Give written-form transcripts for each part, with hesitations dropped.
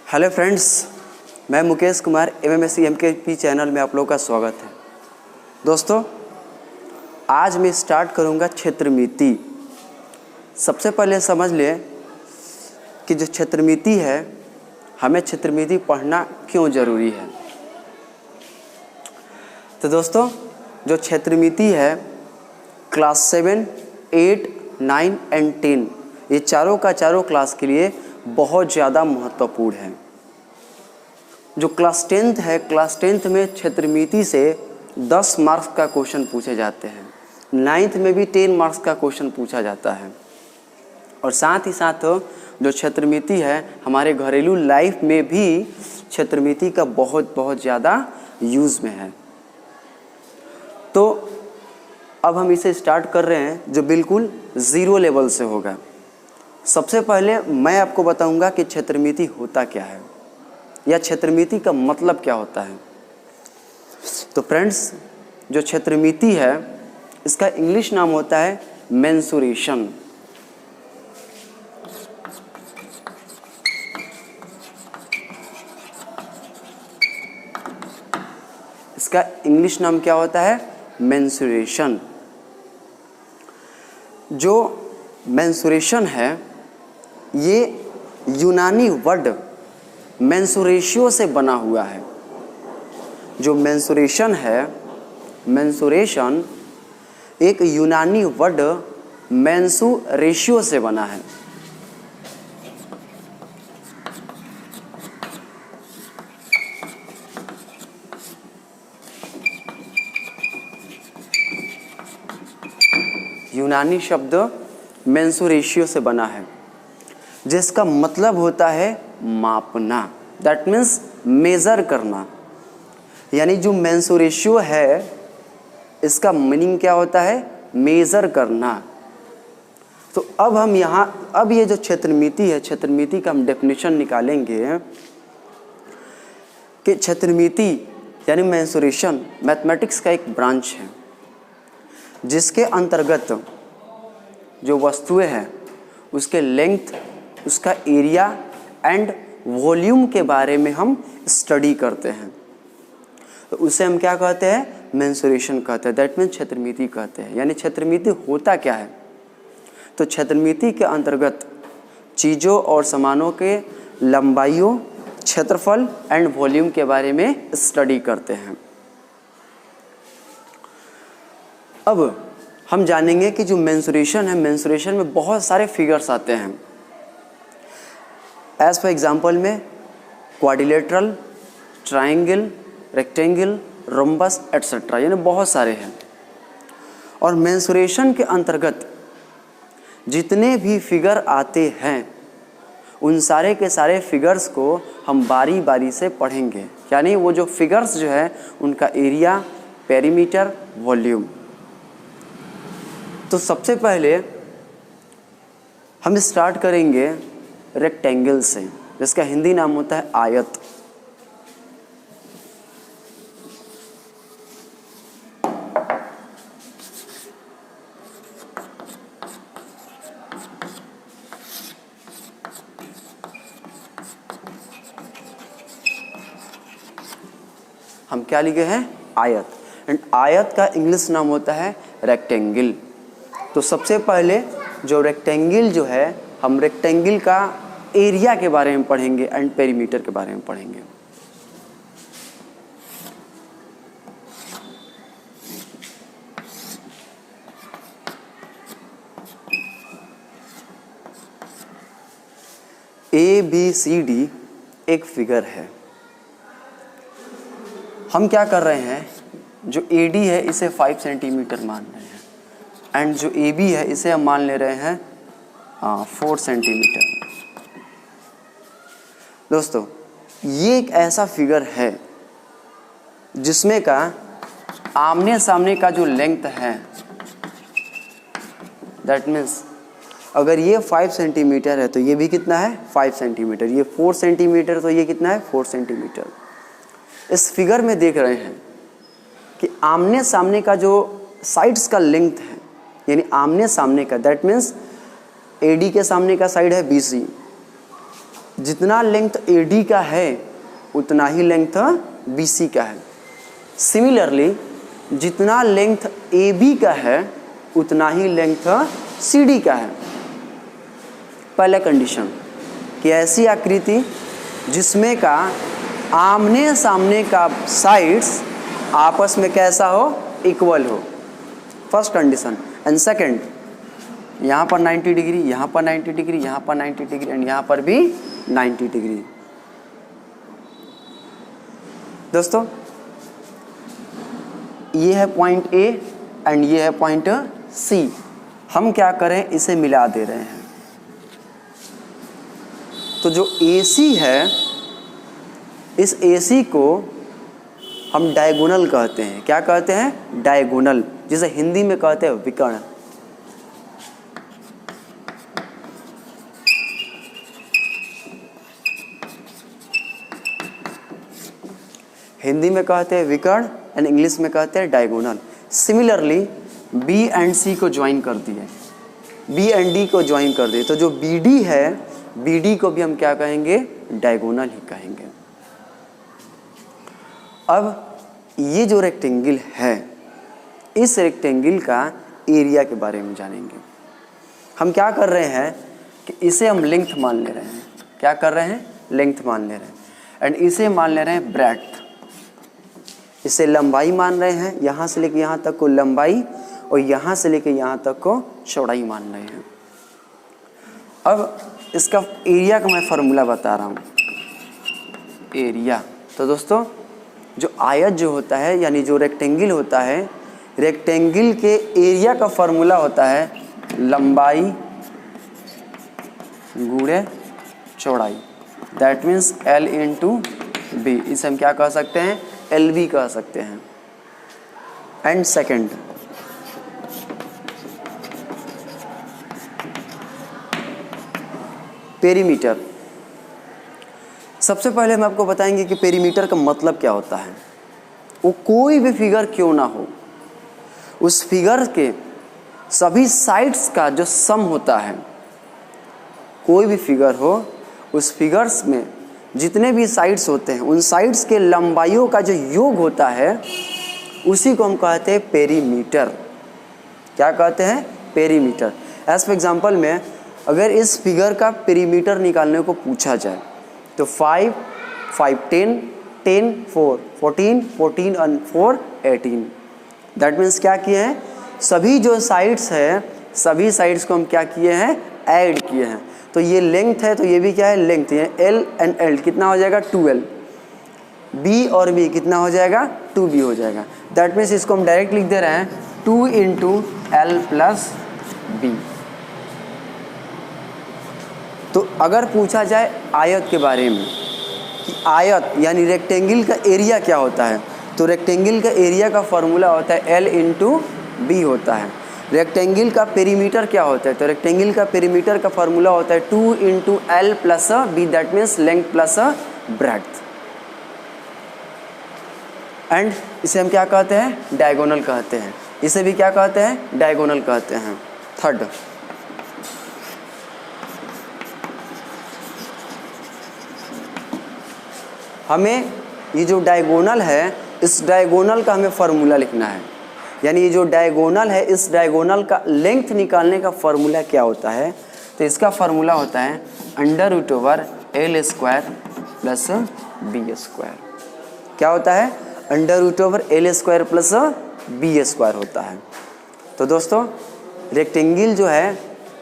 Hello friends, मैं Mukesh Kumar MMSC MKP channel में आप लोगों का स्वागत है। दोस्तों, आज मैं स्टार्ट करूंगा क्षेत्रमिति। सबसे पहले समझ लें कि जो क्षेत्रमिति है, हमें क्षेत्रमिति पढ़ना क्यों ज़रूरी है। तो दोस्तों, जो क्षेत्रमिति है क्लास 7, 8, 9 एंड 10 ये चारों का चारों क्लास के लिए बहुत ज़्यादा महत्वपूर्ण है। जो क्लास 10th है, क्लास 10th में क्षेत्रमिति से 10 मार्क्स का क्वेश्चन पूछे जाते हैं। 9th में भी 10 मार्क्स का क्वेश्चन पूछा जाता है। और साथ ही साथ जो क्षेत्रमिति है, हमारे घरेलू लाइफ में भी क्षेत्रमिति का बहुत ज़्यादा यूज़ में है। तो अब हम इसे स्टार्ट कर रहे हैं जो बिल्कुल ज़ीरो लेवल से होगा। सबसे पहले मैं आपको बताऊंगा कि क्षेत्रमिति होता क्या है या क्षेत्रमिति का मतलब क्या होता है। तो फ्रेंड्स, जो क्षेत्रमिति है इसका इंग्लिश नाम होता है मेंसुरेशन। इसका इंग्लिश नाम क्या होता है? मेंसुरेशन। जो मेंसुरेशन है ये यूनानी वर्ड मेंसुरेशियो से बना हुआ है। जो मेंसुरेशन है, मेंसुरेशन एक यूनानी वर्ड मेंसुरेशियो से बना है। यूनानी शब्द मेंसुरेशियो से बना है, जिसका मतलब होता है मापना। दैट मीन्स मेज़र करना। यानी जो मेंसुरेशियो है इसका मीनिंग क्या होता है? मेज़र करना। तो अब हम अब ये जो क्षेत्रमिति है, क्षेत्रमिति का हम डेफिनेशन निकालेंगे कि क्षेत्रमिति यानी मेंसुरेशन मैथमेटिक्स का एक ब्रांच है, जिसके अंतर्गत जो वस्तुएं हैं उसके लेंथ, उसका एरिया एंड वॉल्यूम के बारे में हम स्टडी करते हैं। तो उसे हम क्या कहते हैं? मेंसुरेशन कहते हैं। दैट मीन्स क्षेत्रमिति कहते हैं। यानी क्षेत्रमिति होता क्या है? तो क्षेत्रमिति के अंतर्गत चीज़ों और सामानों के लंबाइयों, क्षेत्रफल एंड वॉल्यूम के बारे में स्टडी करते हैं। अब हम जानेंगे कि जो मेंसुरेशन है, मेंसुरेशन में बहुत सारे फिगर्स आते हैं। एज फॉर एग्जाम्पल में quadrilateral, triangle, rectangle, rhombus etcetera, यानी बहुत सारे हैं। और मेंसुरेशन के अंतर्गत जितने भी फिगर आते हैं उन सारे के सारे फिगर्स को हम बारी बारी से पढ़ेंगे। यानी वो जो फिगर्स जो है उनका एरिया, पेरीमीटर, वॉल्यूम। तो सबसे पहले हम स्टार्ट करेंगे रेक्टेंगल से, जिसका हिंदी नाम होता है आयत। हम क्या लिखे हैं? आयत। एंड आयत का इंग्लिश नाम होता है रेक्टेंगल। तो सबसे पहले जो रेक्टेंगल जो है, हम रेक्टेंगल का एरिया के बारे में पढ़ेंगे एंड पेरीमीटर के बारे में पढ़ेंगे। ABCD एक फिगर है। हम क्या कर रहे हैं? जो AD है इसे 5 सेंटीमीटर मान रहे हैं एंड जो AB है इसे हम मान ले रहे हैं 4 सेंटीमीटर। दोस्तों, ये एक ऐसा फिगर है जिसमें का आमने सामने का जो लेंथ है, दैट मीन्स अगर ये 5 सेंटीमीटर है तो ये भी कितना है? 5 सेंटीमीटर। ये 4 सेंटीमीटर तो ये कितना है? 4 सेंटीमीटर। इस फिगर में देख रहे हैं कि आमने सामने का जो साइड्स का लेंथ है, यानी आमने सामने का, दैट मीन्स AD के सामने का साइड है BC, जितना लेंथ AD का है उतना ही लेंथ BC का है। सिमिलरली जितना लेंथ AB का है उतना ही लेंथ CD का है। पहला कंडीशन कि ऐसी आकृति जिसमें का आमने सामने का साइड्स आपस में कैसा हो, इक्वल हो, फर्स्ट कंडीशन। एंड सेकंड, यहाँ पर 90 डिग्री, यहाँ पर 90 डिग्री, यहाँ पर 90 डिग्री एंड यहाँ पर भी 90 डिग्री। दोस्तों ये है पॉइंट A एंड ये है पॉइंट C। हम क्या करें, इसे मिला दे रहे हैं। तो जो AC है, इस AC को हम डायगोनल कहते हैं। क्या कहते हैं? डायगोनल, जिसे हिंदी में कहते हैं विकर्ण। हिंदी में कहते हैं विकर्ण एंड इंग्लिश में कहते हैं diagonal. Similarly B and C को ज्वाइन कर दिए, B एंड D को ज्वाइन कर दिए, तो जो BD है, BD को भी हम क्या कहेंगे? डायगोनल ही कहेंगे। अब ये जो रेक्टेंगल है, इस रेक्टेंगल का एरिया के बारे में जानेंगे। हम क्या कर रहे हैं कि इसे हम लेंथ मान ले रहे हैं। क्या कर रहे हैं? लेंथ मान ले रहे हैं। एंड इसे मान ले रहे हैं ब्रेड्थ। इसे लंबाई मान रहे हैं, यहाँ से लेके यहाँ तक को लंबाई और यहाँ से लेके यहाँ तक को चौड़ाई मान रहे हैं। अब इसका एरिया का मैं फार्मूला बता रहा हूँ। एरिया, तो दोस्तों जो आयत जो होता है यानी जो रेक्टेंगल होता है, रेक्टेंगल के एरिया का फार्मूला होता है लंबाई गुणे चौड़ाई। That means L into B. इसे हम क्या कह सकते हैं? LB कह सकते हैं। And second, perimeter. सबसे पहले हम आपको बताएंगे कि पेरीमीटर का मतलब क्या होता है। वो कोई भी फिगर क्यों ना हो, उस फिगर के सभी साइड्स का जो सम होता है, कोई भी फिगर हो, उस फिगर्स में जितने भी साइड्स होते हैं, उन साइड्स के लंबाइयों का जो योग होता है, उसी को हम कहते हैं पेरीमीटर। क्या कहते हैं? पेरीमीटर। एज फॉर एग्जांपल में अगर इस फिगर का पेरीमीटर निकालने को पूछा जाए तो 5, 5, 10, 10, 4, 14, 14 और 4, 18। दैट मीन्स क्या किए हैं? सभी जो साइड्स है, सभी साइड्स को हम क्या किए हैं? ऐड किए हैं। तो ये लेंथ है, तो ये भी क्या है? लेंथ। ये L एंड L कितना हो जाएगा? 2L। B और B कितना हो जाएगा? 2B हो जाएगा। दैट मीन्स इसको हम डायरेक्ट लिख दे रहे हैं 2 इंटू L प्लस B। तो अगर पूछा जाए आयत के बारे में कि आयत यानी रेक्टेंगल का एरिया क्या होता है, तो रेक्टेंगल का एरिया का फॉर्मूला होता है L इंटू बी होता है। रेक्टेंगल का पेरीमीटर क्या होता है, तो रेक्टेंगल का पेरीमीटर का फॉर्मूला होता है 2 into L plus B. That means length plus breadth. And इसे हम क्या कहते हैं? डायगोनल कहते हैं। इसे भी क्या कहते हैं? डायगोनल कहते हैं। थर्ड, हमें ये जो डायगोनल है, इस डायगोनल का हमें फार्मूला लिखना है। यानी ये जो डायगोनल है, इस डायगोनल का लेंथ निकालने का फार्मूला क्या होता है, तो इसका फार्मूला होता है √L² प्लस B²। क्या होता है? √L² प्लस B² होता है। तो दोस्तों रेक्टेंगल जो है,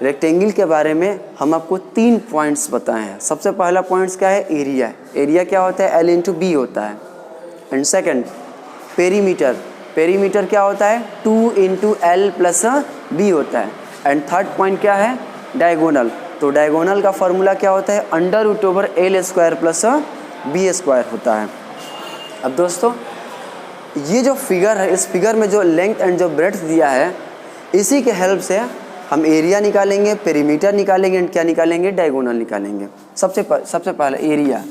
रेक्टेंगल के बारे में हम आपको 3 पॉइंट्स बताए हैं। सबसे पहला पॉइंट्स क्या है? एरिया। एरिया क्या होता है? L इंटू बी होता है। And second perimeter. पेरीमीटर क्या होता है? 2 इंटू एल प्लस बी होता है। एंड थर्ड पॉइंट क्या है? डायगोनल। तो डायगोनल का फार्मूला क्या होता है? √L² प्लस B² होता है। अब दोस्तों ये जो फिगर है, इस फिगर में जो लेंथ एंड जो ब्रेड्थ दिया है, इसी के हेल्प से हम एरिया निकालेंगे, पेरीमीटर निकालेंगे एंड क्या निकालेंगे? डायगोनल निकालेंगे। सबसे पहले एरिया।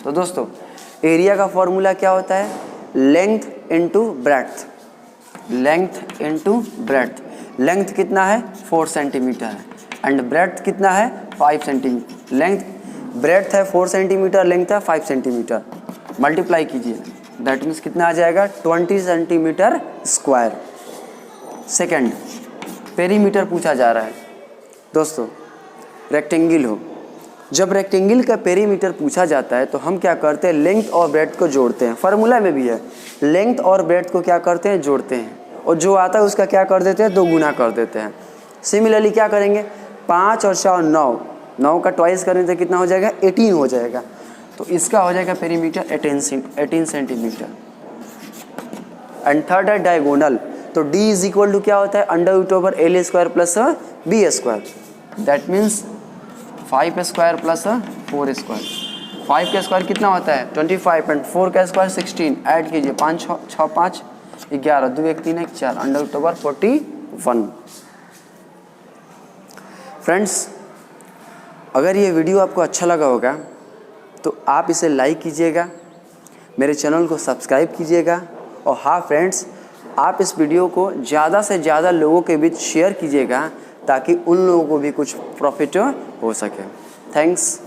तो दोस्तों एरिया का फॉर्मूला क्या होता है? Length into breadth. Length into breadth. Length कितना है? 4 सेंटीमीटर है एंड ब्रेड्थ कितना है? 5 सेंटीमीटर। लेंथ ब्रेड्थ है 4 सेंटीमीटर, लेंथ है 5 सेंटीमीटर, मल्टीप्लाई कीजिए, दैट मीन्स कितना आ जाएगा 20 सेंटीमीटर स्क्वायर। सेकंड, पेरीमीटर पूछा जा रहा है दोस्तों, रेक्टेंगल हो, जब रेक्टेंगल का पेरीमीटर पूछा जाता है तो हम क्या करते हैं, लेंथ और ब्रेड्थ को जोड़ते हैं, फार्मूला में भी है, लेंथ और ब्रेड्थ को क्या करते हैं, जोड़ते हैं, और जो आता है उसका क्या कर देते हैं, 2 गुना कर देते हैं। सिमिलरली क्या करेंगे, 5 और 4 9, 9 का ट्वाइस करने से कितना हो जाएगा, 18 हो जाएगा, तो इसका हो जाएगा पेरीमीटर 18 सेंटीमीटर। एंड थर्ड है डायगोनल, तो D इज इक्वल टू क्या होता है, √L² plus B², that means 5 square plus 4 square. 5 का स्क्वायर कितना होता है 25 एंड 4 का स्क्वायर 16, ऐड कीजिए 5 6 5 11, 2 1 3 1 4, √41। फ्रेंड्स, अगर ये वीडियो आपको अच्छा लगा होगा तो आप इसे लाइक कीजिएगा, मेरे चैनल को सब्सक्राइब कीजिएगा, और हाँ फ्रेंड्स, आप इस वीडियो को ज़्यादा से ज़्यादा लोगों के बीच शेयर कीजिएगा ताकि उन लोगों को भी कुछ प्रॉफिट हो सके। थैंक्स।